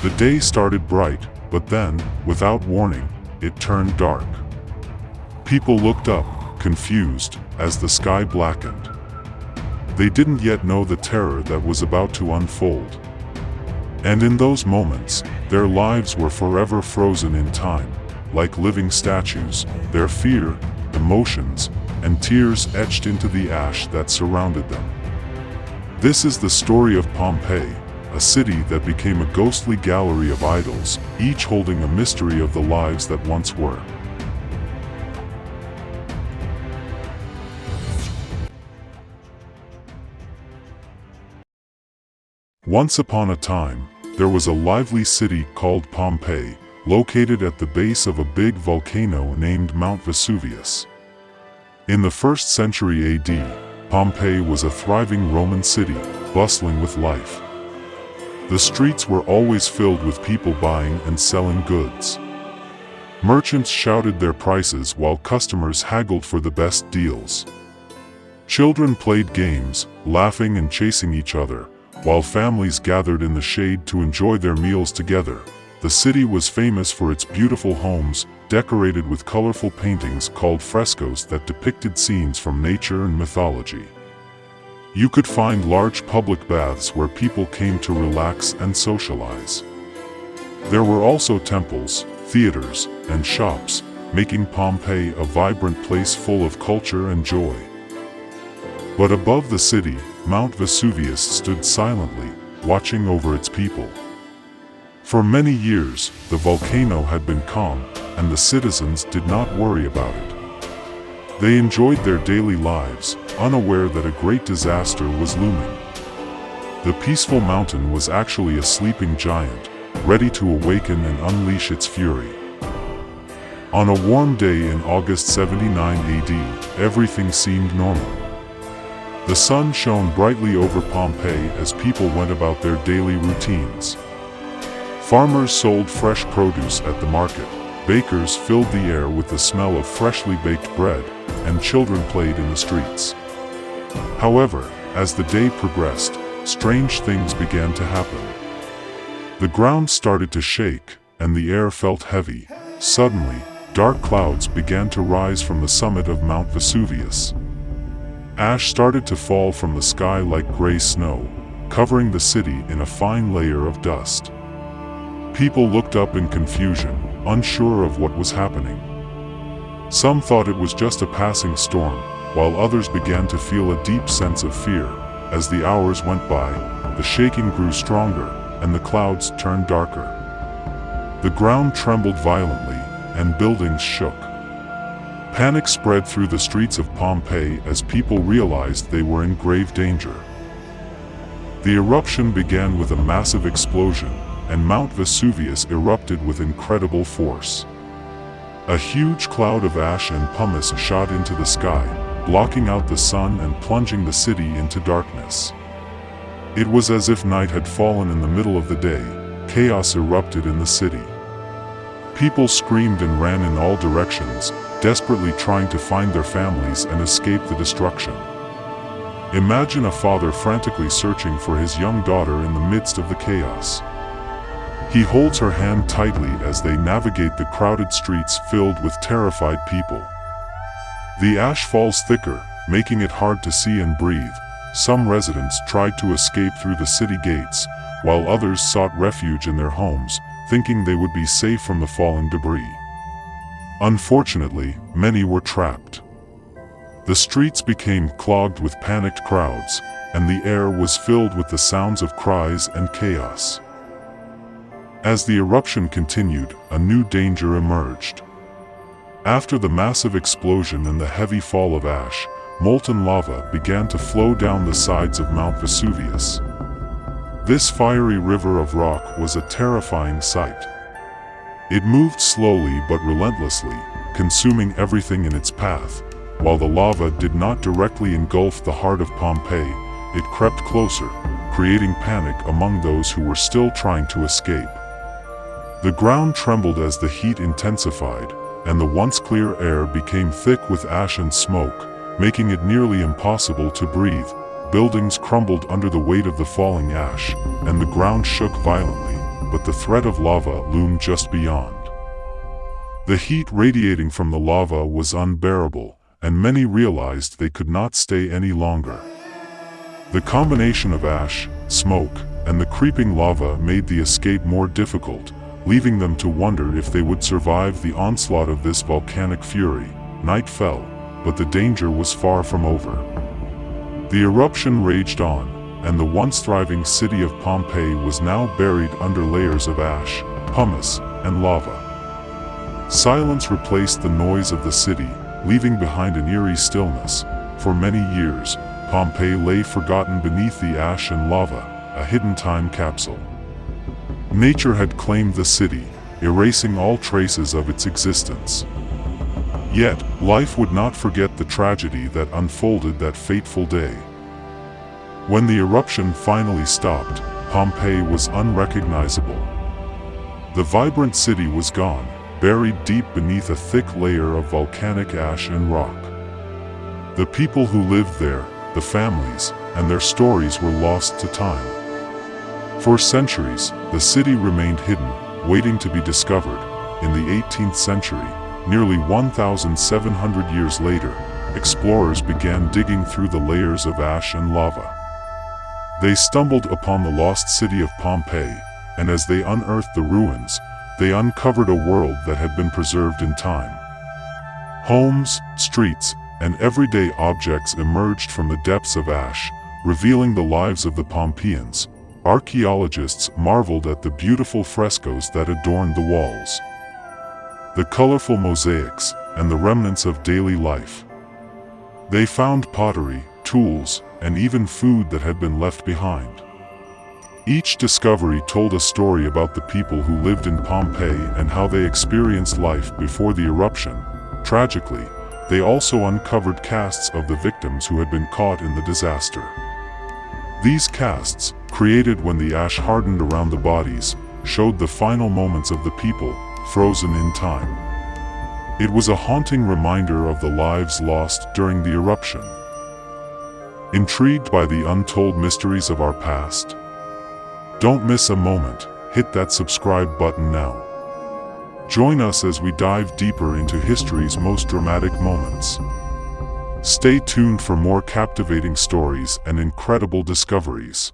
The day started bright, but then, without warning, it turned dark. People looked up, confused, as the sky blackened. They didn't yet know the terror that was about to unfold. And in those moments, their lives were forever frozen in time, like living statues, their fear, emotions, and tears etched into the ash that surrounded them. This is the story of Pompeii, a city that became a ghostly gallery of idols, each holding a mystery of the lives that once were. Once upon a time, there was a lively city called Pompeii, located at the base of a big volcano named Mount Vesuvius. In the 1st century AD, Pompeii was a thriving Roman city, bustling with life. The streets were always filled with people buying and selling goods. Merchants shouted their prices while customers haggled for the best deals. Children played games, laughing and chasing each other, while families gathered in the shade to enjoy their meals together. The city was famous for its beautiful homes, decorated with colorful paintings called frescoes that depicted scenes from nature and mythology. You could find large public baths where people came to relax and socialize. There were also temples, theaters, and shops, making Pompeii a vibrant place full of culture and joy. But above the city, Mount Vesuvius stood silently, watching over its people. For many years, the volcano had been calm, and the citizens did not worry about it. They enjoyed their daily lives, unaware that a great disaster was looming. The peaceful mountain was actually a sleeping giant, ready to awaken and unleash its fury. On a warm day in August 79 AD, everything seemed normal. The sun shone brightly over Pompeii as people went about their daily routines. Farmers sold fresh produce at the market, bakers filled the air with the smell of freshly baked bread, and children played in the streets. However, as the day progressed, strange things began to happen. The ground started to shake, and the air felt heavy. Suddenly, dark clouds began to rise from the summit of Mount Vesuvius. Ash started to fall from the sky like gray snow, covering the city in a fine layer of dust. People looked up in confusion, unsure of what was happening. Some thought it was just a passing storm, while others began to feel a deep sense of fear. As the hours went by, the shaking grew stronger, and the clouds turned darker. The ground trembled violently, and buildings shook. Panic spread through the streets of Pompeii as people realized they were in grave danger. The eruption began with a massive explosion, and Mount Vesuvius erupted with incredible force. A huge cloud of ash and pumice shot into the sky, blocking out the sun and plunging the city into darkness. It was as if night had fallen in the middle of the day. Chaos erupted in the city. People screamed and ran in all directions, desperately trying to find their families and escape the destruction. Imagine a father frantically searching for his young daughter in the midst of the chaos. He holds her hand tightly as they navigate the crowded streets filled with terrified people. The ash falls thicker, making it hard to see and breathe. Some residents tried to escape through the city gates, while others sought refuge in their homes, thinking they would be safe from the falling debris. Unfortunately, many were trapped. The streets became clogged with panicked crowds, and the air was filled with the sounds of cries and chaos. As the eruption continued, a new danger emerged. After the massive explosion and the heavy fall of ash, molten lava began to flow down the sides of Mount Vesuvius. This fiery river of rock was a terrifying sight. It moved slowly but relentlessly, consuming everything in its path. While the lava did not directly engulf the heart of Pompeii, it crept closer, creating panic among those who were still trying to escape. The ground trembled as the heat intensified, and the once clear air became thick with ash and smoke, making it nearly impossible to breathe. Buildings crumbled under the weight of the falling ash, and the ground shook violently. but the threat of lava loomed just beyond. The heat radiating from the lava was unbearable, and many realized they could not stay any longer. The combination of ash, smoke, and the creeping lava made the escape more difficult, leaving them to wonder if they would survive the onslaught of this volcanic fury. Night fell, but the danger was far from over. The eruption raged on, and the once thriving city of Pompeii was now buried under layers of ash, pumice, and lava. Silence replaced the noise of the city, leaving behind an eerie stillness. For many years, Pompeii lay forgotten beneath the ash and lava, a hidden time capsule. Nature had claimed the city, erasing all traces of its existence. Yet, life would not forget the tragedy that unfolded that fateful day. When the eruption finally stopped, Pompeii was unrecognizable. The vibrant city was gone, buried deep beneath a thick layer of volcanic ash and rock. The people who lived there, the families, and their stories were lost to time. For centuries, the city remained hidden, waiting to be discovered. In the 18th century, nearly 1,700 years later, explorers began digging through the layers of ash and lava. They stumbled upon the lost city of Pompeii, and as they unearthed the ruins, they uncovered a world that had been preserved in time. Homes, streets, and everyday objects emerged from the depths of ash, revealing the lives of the Pompeians. Archaeologists marveled at the beautiful frescoes that adorned the walls, the colorful mosaics, and the remnants of daily life. They found pottery, tools, and even food that had been left behind. Each discovery told a story about the people who lived in Pompeii and how they experienced life before the eruption. Tragically, they also uncovered casts of the victims who had been caught in the disaster. These casts, created when the ash hardened around the bodies, showed the final moments of the people, frozen in time. It was a haunting reminder of the lives lost during the eruption. Intrigued by the untold mysteries of our past? Don't miss a moment. Hit that subscribe button now. Join us as we dive deeper into history's most dramatic moments. Stay tuned for more captivating stories and incredible discoveries.